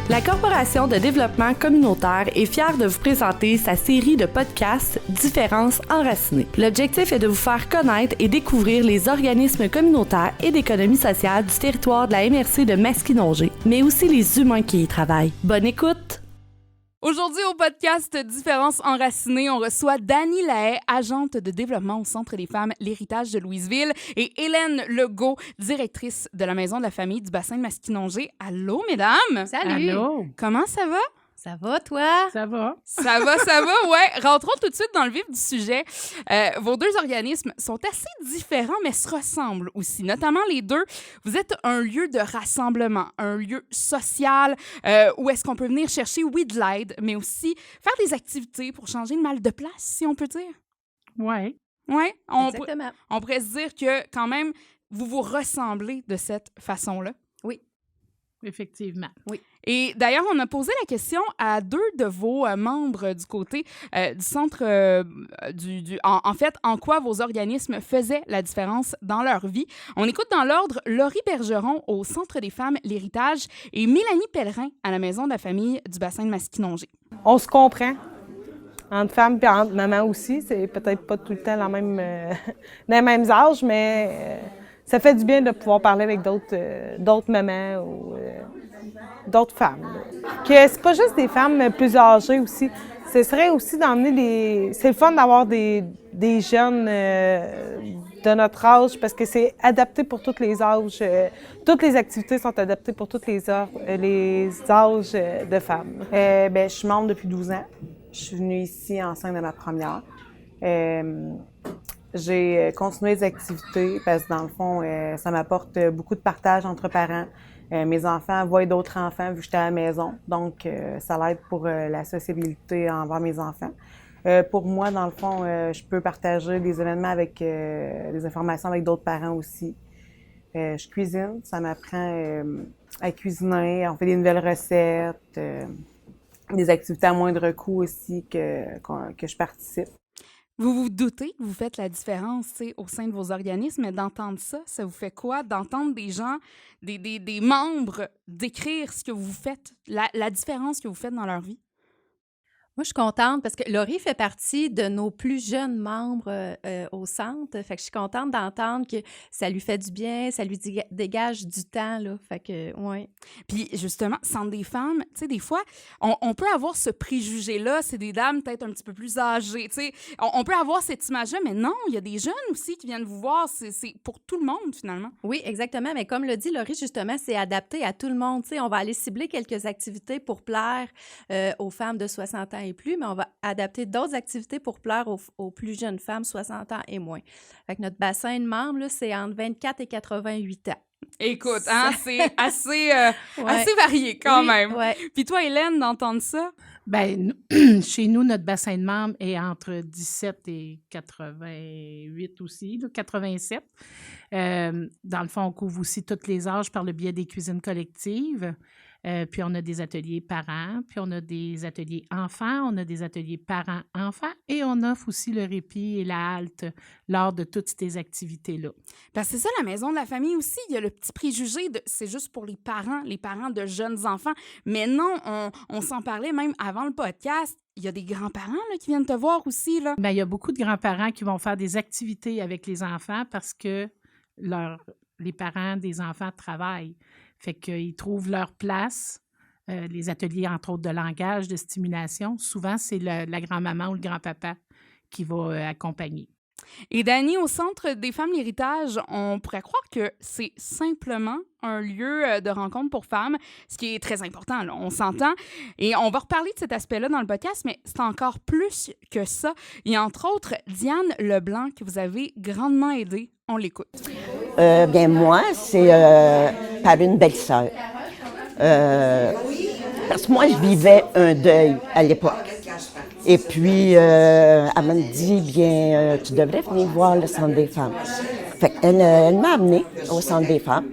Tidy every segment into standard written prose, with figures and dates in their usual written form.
La Corporation de développement communautaire est fière de vous présenter sa série de podcasts Différences enracinées. L'objectif est de vous faire connaître et découvrir les organismes communautaires et d'économie sociale du territoire de la MRC de Masquinongé, mais aussi les humains qui y travaillent. Bonne écoute! Aujourd'hui, au podcast Différences enracinées, on reçoit Dany Lahaye, agente de développement au Centre des femmes L'Héritage de Louisville, et Hélène Legault, directrice de la Maison de la famille du bassin de Masquinongé. Allô, mesdames! Salut! Allô? Comment ça va? Ça va, toi? Ça va? Ça va, ouais. Rentrons tout de suite dans le vif du sujet. Vos deux organismes sont assez différents, mais se ressemblent aussi. Notamment les deux, vous êtes un lieu de rassemblement, un lieu social où est-ce qu'on peut venir chercher, oui, de l'aide, mais aussi faire des activités pour changer le mal de place, si on peut dire. Oui. Oui, Exactement. on pourrait se dire que quand même, vous vous ressemblez de cette façon-là. Oui. Effectivement. Oui. Et d'ailleurs, on a posé la question à deux de vos membres du côté du centre, en fait, en quoi vos organismes faisaient la différence dans leur vie. On écoute dans l'ordre Laurie Bergeron au Centre des femmes L'Héritage et Mélanie Pellerin à la Maison de la famille du bassin de Masquinongé. On se comprend. Entre femmes et entre mamans aussi. C'est peut-être pas tout le temps les mêmes âges, mais ça fait du bien de pouvoir parler avec d'autres mamans ou d'autres femmes. Que c'est pas juste des femmes plus âgées aussi. Ce serait aussi d'emmener C'est le fun d'avoir des jeunes de notre âge parce que c'est adapté pour tous les âges. Toutes les activités sont adaptées pour tous les âges de femmes. Je suis membre depuis 12 ans. Je suis venue ici enceinte de ma première. J'ai continué les activités parce que, dans le fond, ça m'apporte beaucoup de partage entre parents. Mes enfants voient d'autres enfants vu que j'étais à la maison. Donc, ça l'aide pour la sociabilité envers mes enfants. Pour moi, dans le fond, je peux partager des événements avec des informations avec d'autres parents aussi. Je cuisine, ça m'apprend à cuisiner. On fait des nouvelles recettes, des activités à moindre coût aussi que je participe. Vous vous doutez que vous faites la différence au sein de vos organismes, mais d'entendre ça, ça vous fait quoi? D'entendre des gens, des membres décrire ce que vous faites, la différence que vous faites dans leur vie? Moi, je suis contente parce que Laurie fait partie de nos plus jeunes membres au centre. Fait que je suis contente d'entendre que ça lui fait du bien, ça lui dégage du temps, là. Fait que, ouais. Puis justement, Centre des femmes, tu sais, des fois, on peut avoir ce préjugé-là, c'est des dames peut-être un petit peu plus âgées, tu sais. On peut avoir cette image-là, mais non, il y a des jeunes aussi qui viennent vous voir. C'est pour tout le monde, finalement. Oui, exactement. Mais comme le dit Laurie, justement, c'est adapté à tout le monde. Tu sais, on va aller cibler quelques activités pour plaire aux femmes de 60 ans et plus, mais on va adapter d'autres activités pour plaire aux plus jeunes femmes, 60 ans et moins. Fait que notre bassin de membres, là, c'est entre 24 et 88 ans. Écoute, hein, c'est assez varié quand même. Ouais. Puis toi, Hélène, d'entendre ça? Bien, chez nous, notre bassin de membres est entre 17 et 88 aussi, là, 87. Dans le fond, on couvre aussi tous les âges par le biais des cuisines collectives. Puis on a des ateliers parents, puis on a des ateliers enfants, on a des ateliers parents-enfants et on offre aussi le répit et la halte lors de toutes ces activités-là. Parce que c'est ça, la maison de la famille aussi. Il y a le petit préjugé de c'est juste pour les parents de jeunes enfants. Mais non, on s'en parlait même avant le podcast. Il y a des grands-parents là, qui viennent te voir aussi. Là. Bien, il y a beaucoup de grands-parents qui vont faire des activités avec les enfants parce que les parents des enfants travaillent. Fait qu'ils trouvent leur place. Les ateliers, entre autres, de langage, de stimulation, souvent, c'est la grand-maman ou le grand-papa qui va accompagner. Et Dany, au Centre des femmes L'Héritage, on pourrait croire que c'est simplement un lieu de rencontre pour femmes, ce qui est très important, là, on s'entend. Et on va reparler de cet aspect-là dans le podcast, mais c'est encore plus que ça. Il y a entre autres Diane Leblanc que vous avez grandement aidée. On l'écoute. Bien, moi, c'est par une belle-sœur. Parce que moi, je vivais un deuil à l'époque. Et puis, elle m'a dit, bien, tu devrais venir voir le Centre des femmes. Fait qu'elle m'a amenée au Centre des femmes.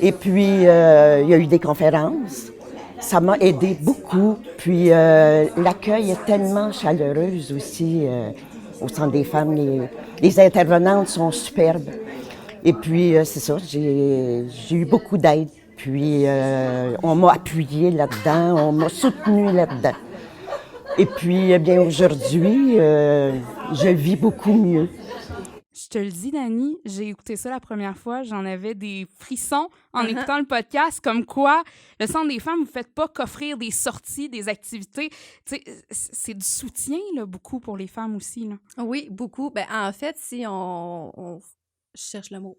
Et puis, il y a eu des conférences. Ça m'a aidé beaucoup. Puis, l'accueil est tellement chaleureux aussi au Centre des femmes. Les intervenantes sont superbes. Et puis, c'est ça, j'ai eu beaucoup d'aide. puis on m'a appuyé là-dedans, on m'a soutenu là-dedans. Et puis, bien aujourd'hui, je vis beaucoup mieux. Je te le dis, Dani, j'ai écouté ça la première fois, j'en avais des frissons en écoutant le podcast, comme quoi le Centre des femmes, vous ne faites pas qu'offrir des sorties, des activités. Tu sais, c'est du soutien, là, beaucoup pour les femmes aussi. Là. Oui, beaucoup. Ben, en fait, si on... Je cherche le mot.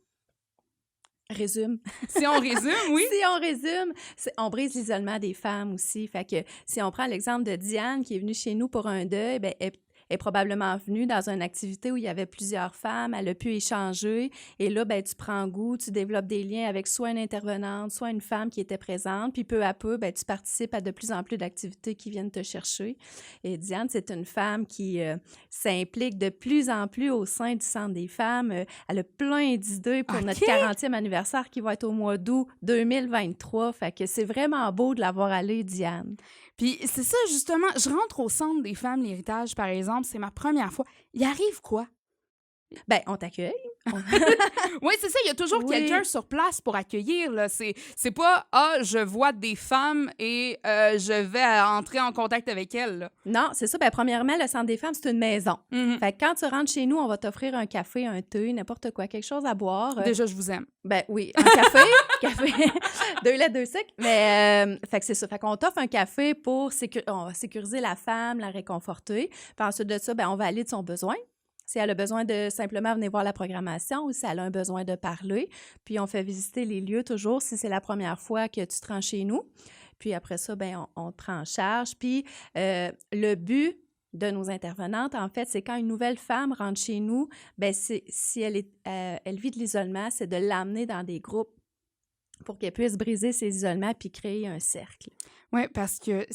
Résume. Si on résume, oui. Si on résume, on brise l'isolement des femmes aussi. Fait que si on prend l'exemple de Diane qui est venue chez nous pour un deuil, ben, elle est probablement venue dans une activité où il y avait plusieurs femmes, elle a pu échanger et là, ben, tu prends goût, tu développes des liens avec soit une intervenante, soit une femme qui était présente, puis peu à peu, ben, tu participes à de plus en plus d'activités qui viennent te chercher. Et Diane, c'est une femme qui s'implique de plus en plus au sein du Centre des femmes. Elle a plein d'idées pour notre 40e anniversaire qui va être au mois d'août 2023. Fait que c'est vraiment beau de l'avoir allé, Diane. Puis c'est ça, justement, je rentre au Centre des femmes, l'héritage, par exemple, c'est ma première fois. Il arrive quoi? Ben, on t'accueille. Oui, c'est ça, il y a toujours quelqu'un sur place pour accueillir. Là. C'est pas « Ah, je vois des femmes et je vais entrer en contact avec elles. » là. Non, c'est ça. Ben, premièrement, le Centre des femmes, c'est une maison. Mm-hmm. Fait que quand tu rentres chez nous, on va t'offrir un café, un thé, n'importe quoi, quelque chose à boire. Déjà, je vous aime. Ben oui, un café, 2 lettres, 2 sucres. Mais, fait que c'est ça. Fait qu'on t'offre un café pour on va sécuriser la femme, la réconforter. Puis ensuite de ça, ben, on va aller de son besoin. Si elle a besoin de simplement venir voir la programmation ou si elle a un besoin de parler. Puis on fait visiter les lieux toujours si c'est la première fois que tu te rends chez nous. Puis après ça, ben on te prend en charge. Puis le but de nos intervenantes, en fait, c'est quand une nouvelle femme rentre chez nous, ben si elle vit de l'isolement, c'est de l'amener dans des groupes pour qu'elle puisse briser ses isolements puis créer un cercle. Oui, parce que...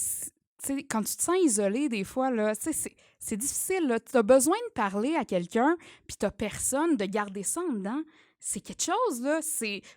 Tu sais, quand tu te sens isolé, des fois, là, c'est difficile. Tu as besoin de parler à quelqu'un, puis tu n'as personne, de garder ça en dedans. C'est quelque chose, là.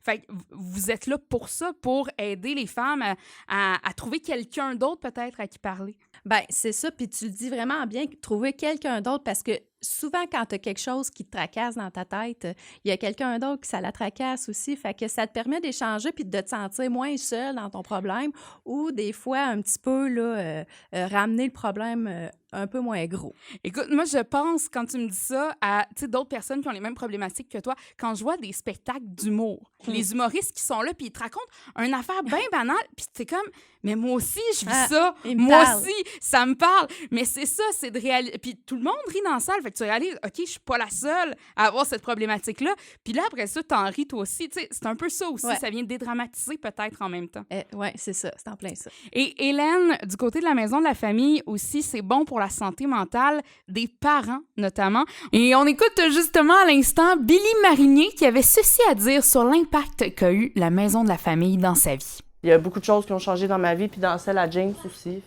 Fait vous êtes là pour ça, pour aider les femmes à trouver quelqu'un d'autre, peut-être, à qui parler. Bien, c'est ça. Puis tu le dis vraiment bien, trouver quelqu'un d'autre, parce que souvent, quand tu as quelque chose qui te tracasse dans ta tête, il y a quelqu'un d'autre qui ça la tracasse aussi. Fait que ça te permet d'échanger puis de te sentir moins seul dans ton problème ou des fois un petit peu là, ramener le problème un peu moins gros. Écoute, moi, je pense, quand tu me dis ça, à d'autres personnes qui ont les mêmes problématiques que toi, quand je vois des spectacles d'humour, les humoristes qui sont là puis ils te racontent une affaire bien banale, puis t'es comme, mais moi aussi, je vis ça. Moi aussi, ça me parle. Mais c'est ça, c'est de réaliser. Puis tout le monde rit dans la salle. Fait que tu réalises, OK, je suis pas la seule à avoir cette problématique-là. Puis là, après ça, t'en ris toi aussi. Tu sais, c'est un peu ça aussi. Ouais. Ça vient dédramatiser peut-être en même temps. Oui, c'est ça. C'est en plein ça. Et Hélène, du côté de la Maison de la famille aussi, c'est bon pour la santé mentale des parents, notamment. Et on écoute justement à l'instant Billy Marinier qui avait ceci à dire sur l'impact qu'a eu la Maison de la famille dans sa vie. Il y a beaucoup de choses qui ont changé dans ma vie, puis dans celle à James aussi.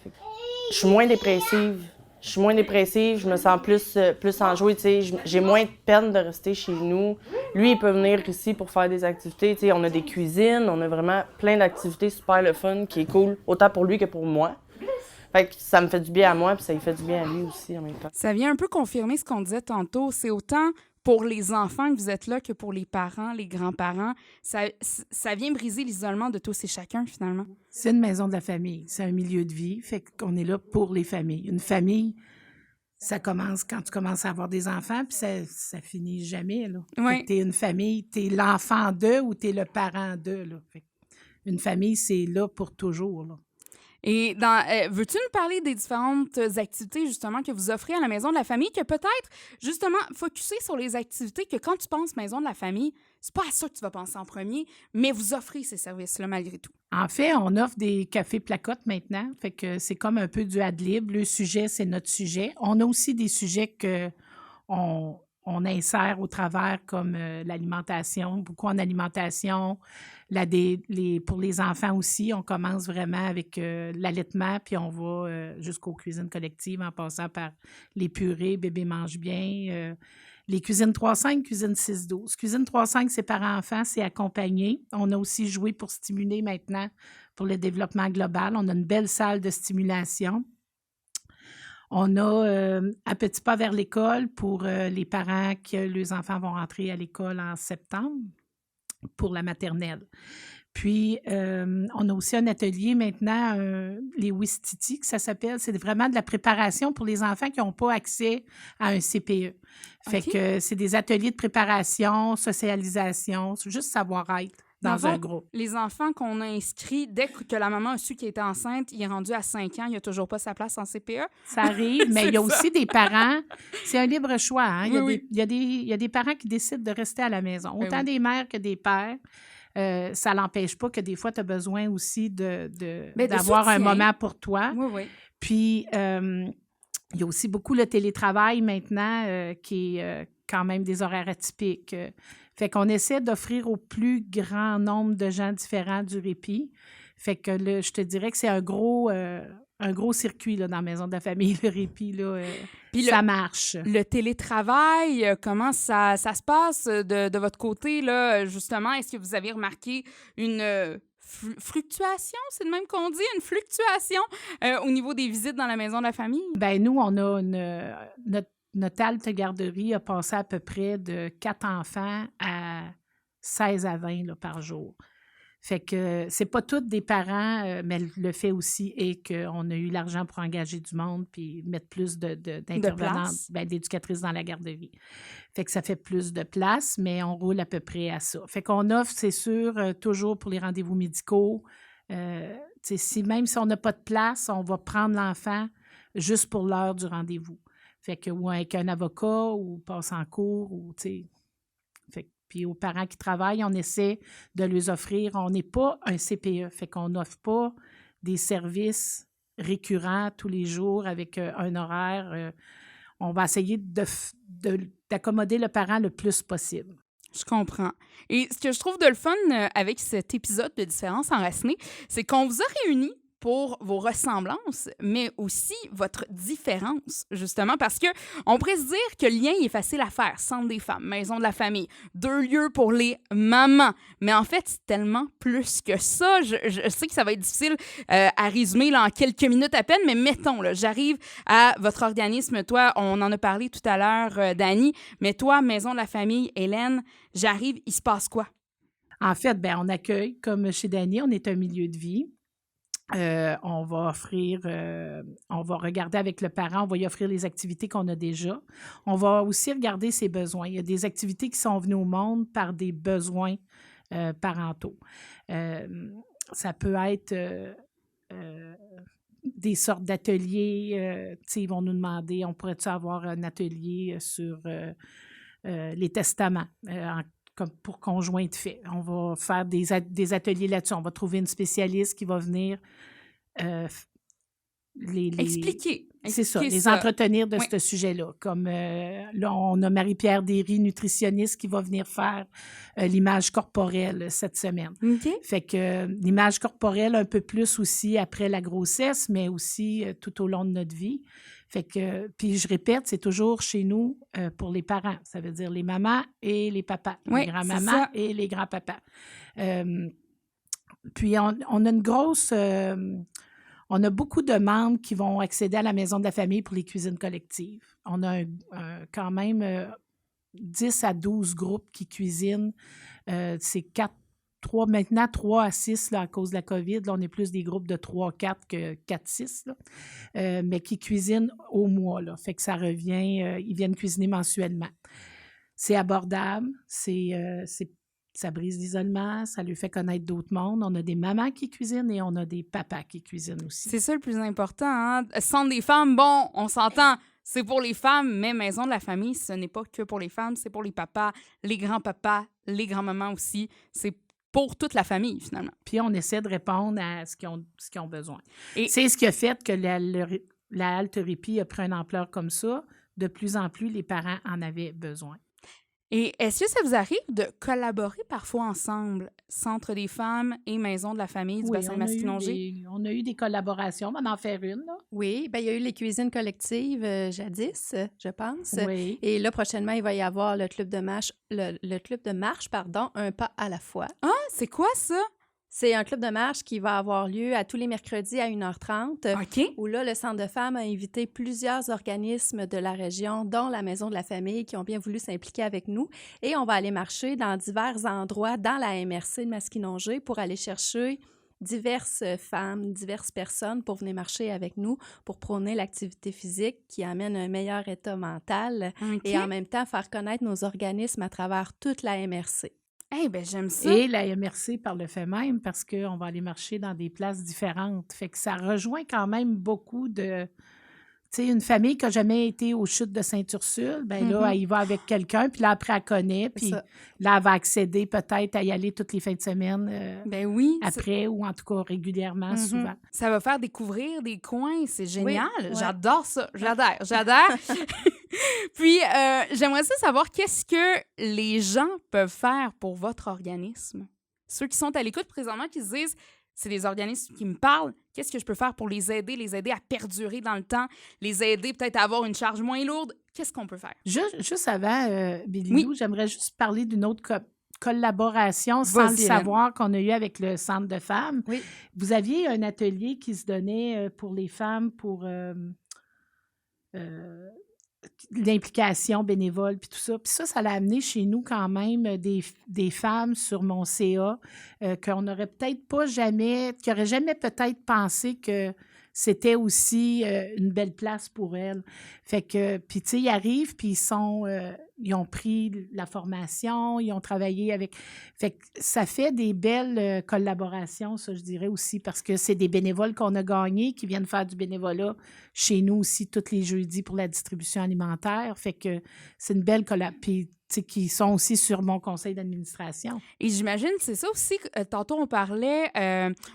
Je suis moins dépressive. Je me sens plus enjouée, tu sais. J'ai moins de peine de rester chez nous. Lui, il peut venir ici pour faire des activités, tu sais. On a des cuisines, on a vraiment plein d'activités super le fun, qui est cool, autant pour lui que pour moi. Fait que ça me fait du bien à moi, puis ça lui fait du bien à lui aussi en même temps. Ça vient un peu confirmer ce qu'on disait tantôt. C'est autant pour les enfants que vous êtes là que pour les parents, les grands-parents. Ça vient briser l'isolement de tous et chacun, finalement. C'est une maison de la famille. C'est un milieu de vie. Fait qu'on est là pour les familles. Une famille, ça commence quand tu commences à avoir des enfants, puis ça finit jamais, là. Oui. Fait que t'es une famille, t'es l'enfant d'eux ou t'es le parent d'eux, là. Fait une famille, c'est là pour toujours, là. Et veux-tu nous parler des différentes activités, justement, que vous offrez à la Maison de la famille, que peut-être, justement, focusser sur les activités que quand tu penses Maison de la famille, c'est pas à ça que tu vas penser en premier, mais vous offrez ces services-là malgré tout. En fait, on offre des cafés placottes maintenant, fait que c'est comme un peu du ad-lib. Le sujet, c'est notre sujet. On a aussi des sujets qu'on insère au travers, comme l'alimentation, beaucoup en alimentation. Pour les enfants aussi, on commence vraiment avec l'allaitement, puis on va jusqu'aux cuisines collectives en passant par les purées, bébé mange bien, les cuisines 3-5, cuisine 6-12. Cuisine 3-5, c'est par enfant, c'est accompagné. On a aussi joué pour stimuler maintenant pour le développement global. On a une belle salle de stimulation. On a à petits pas vers l'école pour les parents que leurs enfants vont rentrer à l'école en septembre pour la maternelle. Puis, on a aussi un atelier maintenant, les Wistiti, que ça s'appelle. C'est vraiment de la préparation pour les enfants qui n'ont pas accès à un CPE. Fait OK. que c'est des ateliers de préparation, socialisation, c'est juste savoir-être Dans dans le un fond, groupe. Les enfants qu'on a inscrits, dès que la maman a su qu'elle était enceinte, il est rendu à 5 ans, il n'a toujours pas sa place en CPE. Ça arrive, mais il y a aussi des parents, c'est un libre choix. Hein? Oui. Il y a des parents qui décident de rester à la maison, Ben autant oui. des mères que des pères. Ça n'empêche pas que des fois, tu as besoin aussi Mais de d'avoir un soutien. moment pour toi. Oui, oui. Puis, il y a aussi beaucoup le télétravail maintenant qui est quand même des horaires atypiques. Fait qu'on essaie d'offrir au plus grand nombre de gens différents du répit. Fait que je te dirais que c'est un gros circuit là, dans la maison de la famille, le répit. Là, Puis ça marche. Le télétravail, comment ça se passe de votre côté, là, justement? Est-ce que vous avez remarqué une fluctuation, c'est de même qu'on dit, une fluctuation au niveau des visites dans la maison de la famille? Ben nous, on a notre halte garderie a passé à peu près de 4 enfants à 16 à 20 là, par jour. Fait que c'est pas tous des parents, mais le fait aussi est qu'on a eu l'argent pour engager du monde puis mettre plus d'intervenantes, d'éducatrices dans la garderie. Fait que ça fait plus de place, mais on roule à peu près à ça. Fait qu'on offre, c'est sûr, toujours pour les rendez-vous médicaux. Même si on n'a pas de place, on va prendre l'enfant juste pour l'heure du rendez-vous. Fait que, ou avec un avocat, ou passe en cours, ou, tu sais. Puis aux parents qui travaillent, on essaie de leur offrir. On n'est pas un CPE, fait qu'on n'offre pas des services récurrents tous les jours avec un horaire. On va essayer d'accommoder le parent le plus possible. Je comprends. Et ce que je trouve de le fun avec cet épisode de Différences enracinées, c'est qu'on vous a réunis pour vos ressemblances, mais aussi votre différence, justement, parce que on pourrait se dire que le lien est facile à faire. Centre des femmes, maison de la famille, 2 lieux pour les mamans. Mais en fait, c'est tellement plus que ça. Je sais que ça va être difficile à résumer là, en quelques minutes à peine, mais mettons, là, j'arrive à votre organisme. Toi, on en a parlé tout à l'heure, Dani, mais toi, maison de la famille, Hélène, j'arrive, il se passe quoi? En fait, on accueille, comme chez Dani, on est un milieu de vie. On va offrir, on va regarder avec le parent, on va y offrir les activités qu'on a déjà. On va aussi regarder ses besoins. Il y a des activités qui sont venues au monde par des besoins parentaux. Ça peut être des sortes d'ateliers. Ils vont nous demander, on pourrait-tu avoir un atelier sur les testaments comme pour conjoint de fait. On va faire des ateliers là-dessus. On va trouver une spécialiste qui va venir Expliquer. C'est ça, les ça. entretenir de ce sujet-là. Comme là, on a Marie-Pierre Derry, nutritionniste, qui va venir faire l'image corporelle cette semaine. OK. Fait que l'image corporelle un peu plus aussi après la grossesse, mais aussi tout au long de notre vie. Fait que, puis je répète, c'est toujours chez nous pour les parents. Ça veut dire les mamans et les papas, les grands-mamans et les grands-papas. Puis on a une grosse... on a beaucoup de membres qui vont accéder à la maison de la famille pour les cuisines collectives. On a quand même 10 à 12 groupes qui cuisinent. C'est 3 à 6 là, à cause de la COVID. Là, on est plus des groupes de 3-4 que 4-6, là, mais qui cuisinent au mois. Là. Fait que ça revient, ils viennent cuisiner mensuellement. C'est abordable, ça brise l'isolement, ça lui fait connaître d'autres mondes. On a des mamans qui cuisinent et on a des papas qui cuisinent aussi. C'est ça le plus important. Hein? Centre des femmes, bon, on s'entend, c'est pour les femmes, mais maison de la famille, ce n'est pas que pour les femmes, c'est pour les papas, les grands-papas, les grands-mamans aussi. C'est pour toute la famille, finalement. Puis on essaie de répondre à ce qu'ils ont besoin. Et c'est ce qui a fait que la halte répit a pris une ampleur comme ça. De plus en plus, les parents en avaient besoin. Et est-ce que ça vous arrive de collaborer parfois ensemble, Centre des femmes et Maison de la famille du bassin Masquinongé? On a eu des collaborations, on va en faire une. Là. Oui, bien, il y a eu les cuisines collectives jadis, je pense. Oui. Et là, prochainement, il va y avoir le club de marche, un pas à la fois. Ah, c'est quoi ça? C'est un club de marche qui va avoir lieu à tous les mercredis à 1h30, OK. où là, le Centre de femmes a invité plusieurs organismes de la région, dont la Maison de la famille, qui ont bien voulu s'impliquer avec nous. Et on va aller marcher dans divers endroits dans la MRC de Masquinongé pour aller chercher diverses femmes, diverses personnes pour venir marcher avec nous, pour prôner l'activité physique qui amène un meilleur état mental OK. et en même temps faire connaître nos organismes à travers toute la MRC. Eh bien, j'aime ça. Et la MRC par le fait même, parce qu'on va aller marcher dans des places différentes. Fait que ça rejoint quand même beaucoup de... Tu sais, une famille qui n'a jamais été aux chutes de Sainte-Ursule, bien là, elle y va avec quelqu'un, puis là, après, elle connaît, puis ça. là, elle va accéder peut-être à y aller toutes les fins de semaine Ben oui. après, ou en tout cas régulièrement, souvent. Ça va faire découvrir des coins. C'est génial. ouais. J'adore ça. J'adore. Puis, j'aimerais ça savoir qu'est-ce que les gens peuvent faire pour votre organisme. Ceux qui sont à l'écoute présentement, qui se disent, c'est des organismes qui me parlent, qu'est-ce que je peux faire pour les aider à perdurer dans le temps, les aider peut-être à avoir une charge moins lourde? Qu'est-ce qu'on peut faire? Juste avant, Billy Oui. Lou, j'aimerais juste parler d'une autre collaboration sans le Vas-y, Hélène. savoir qu'on a eu avec le Centre de femmes. Oui. Vous aviez un atelier qui se donnait pour les femmes pour l'implication bénévole puis tout ça. Puis ça l'a amené chez nous quand même des femmes sur mon CA qu'on n'aurait peut-être pas jamais, qui n'auraient jamais peut-être pensé que c'était aussi une belle place pour elles. Fait que, puis tu sais, ils arrivent, puis ils ont pris la formation, ils ont travaillé avec... Fait que ça fait des belles collaborations, ça, je dirais aussi, parce que c'est des bénévoles qu'on a gagnés qui viennent faire du bénévolat chez nous aussi tous les jeudis pour la distribution alimentaire. Fait que c'est une belle collaboration. Puis, tu sais, qui sont aussi sur mon conseil d'administration. Et j'imagine, c'est ça aussi, tantôt on parlait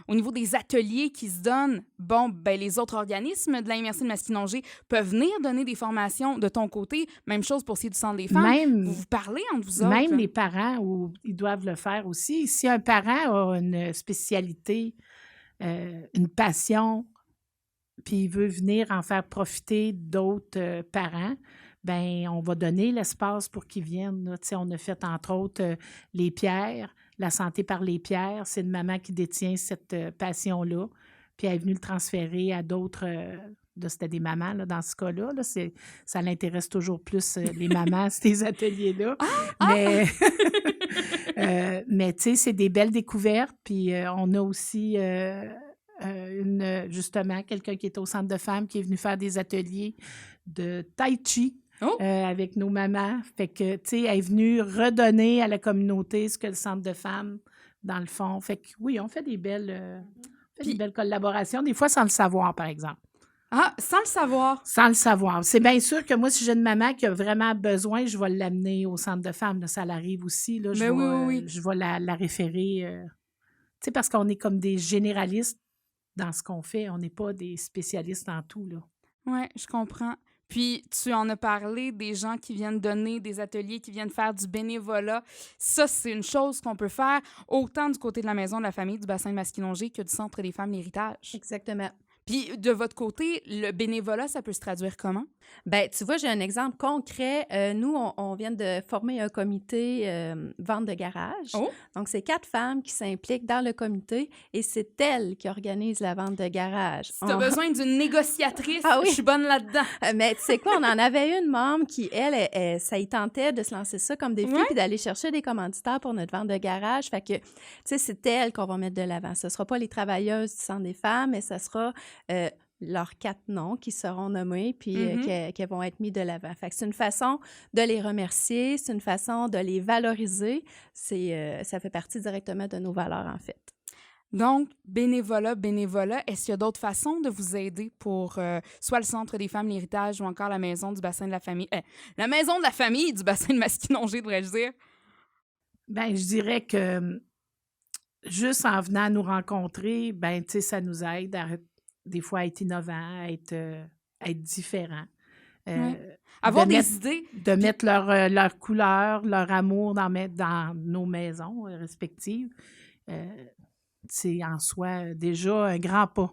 au niveau des ateliers qui se donnent. Bon, ben les autres organismes de la MRC de Masquinongé peuvent venir donner des formations de ton côté. Même chose pour ceux du Centre des femmes. Vous parlez entre vous autres. Même les parents, ils doivent le faire aussi. Si un parent a une spécialité, une passion, puis il veut venir en faire profiter d'autres parents, ben on va donner l'espace pour qu'ils viennent. Là. On a fait, entre autres, les pierres, la santé par les pierres. C'est une maman qui détient cette passion-là. Puis elle est venue le transférer à d'autres... c'était des mamans, là, dans ce cas-là. Là, ça l'intéresse toujours plus, les mamans, ces ateliers-là. Mais tu sais, c'est des belles découvertes. Puis on a aussi... justement, quelqu'un qui est au Centre de femmes qui est venu faire des ateliers de tai chi avec nos mamans. Fait que, tu sais, elle est venue redonner à la communauté ce que le Centre de femmes, dans le fond. Fait que, oui, on fait des belles collaborations, des fois sans le savoir, par exemple. Ah, sans le savoir. Sans le savoir. C'est bien sûr que moi, si j'ai une maman qui a vraiment besoin, je vais l'amener au Centre de femmes. Là, ça l'arrive aussi. Là, je vais la référer. Tu sais, parce qu'on est comme des généralistes dans ce qu'on fait. On n'est pas des spécialistes en tout, là. Oui, je comprends. Puis, tu en as parlé des gens qui viennent donner des ateliers, qui viennent faire du bénévolat. Ça, c'est une chose qu'on peut faire autant du côté de la Maison de la famille du bassin de Masquinongé que du Centre des femmes L'Héritage. Exactement. Puis, de votre côté, le bénévolat, ça peut se traduire comment? Bien, tu vois, j'ai un exemple concret. Nous, on vient de former un comité vente de garage. Oh. Donc, c'est 4 femmes qui s'impliquent dans le comité et c'est elles qui organisent la vente de garage. Si tu as besoin d'une négociatrice, Ah oui. je suis bonne là-dedans. Mais tu sais quoi, on en avait une membre qui, elle, ça y tentait de se lancer ça comme défi puis d'aller chercher des commanditaires pour notre vente de garage. Fait que, tu sais, c'est elle qu'on va mettre de l'avant. Ce ne sera pas les travailleuses du Centre des femmes, mais ce sera leurs 4 noms qui seront nommés puis qui vont être mis de l'avant. Fait que c'est une façon de les remercier, c'est une façon de les valoriser. Ça fait partie directement de nos valeurs, en fait. Donc, bénévolat, est-ce qu'il y a d'autres façons de vous aider pour soit le Centre des femmes L'Héritage ou encore la Maison du bassin de la famille? La Maison de la famille du bassin de Masquinongé, devrais-je dire? Bien, je dirais que juste en venant nous rencontrer, ben, tu sais, ça nous aide des fois à être innovant, à être différent. Avoir des idées. De mettre leur couleur, leur amour dans nos maisons respectives. C'est en soi déjà un grand pas.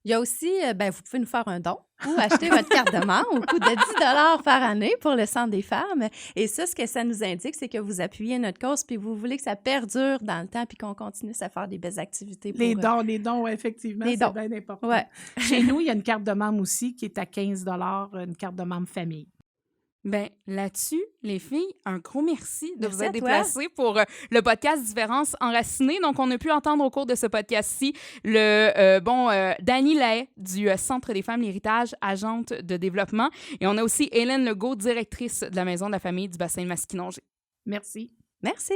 Il y a aussi, vous pouvez nous faire un don ou acheter votre carte de membre au coût de 10 par année pour le Centre des femmes. Et ça, ce que ça nous indique, c'est que vous appuyez notre cause puis vous voulez que ça perdure dans le temps puis qu'on continue à faire des belles activités. Pour, les dons, effectivement, c'est bien important. Ouais. Chez nous, il y a une carte de membre aussi qui est à 15 $, une carte de membre famille. Bien, là-dessus, les filles, un gros merci de vous être à toi. déplacées pour le podcast Différences enracinées. Donc, on a pu entendre au cours de ce podcast-ci Dany Lahaye du Centre des femmes L'Héritage, agente de développement. Et on a aussi Hélène Legault, directrice de la Maison de la famille du bassin de Masquinongé. Merci. Merci.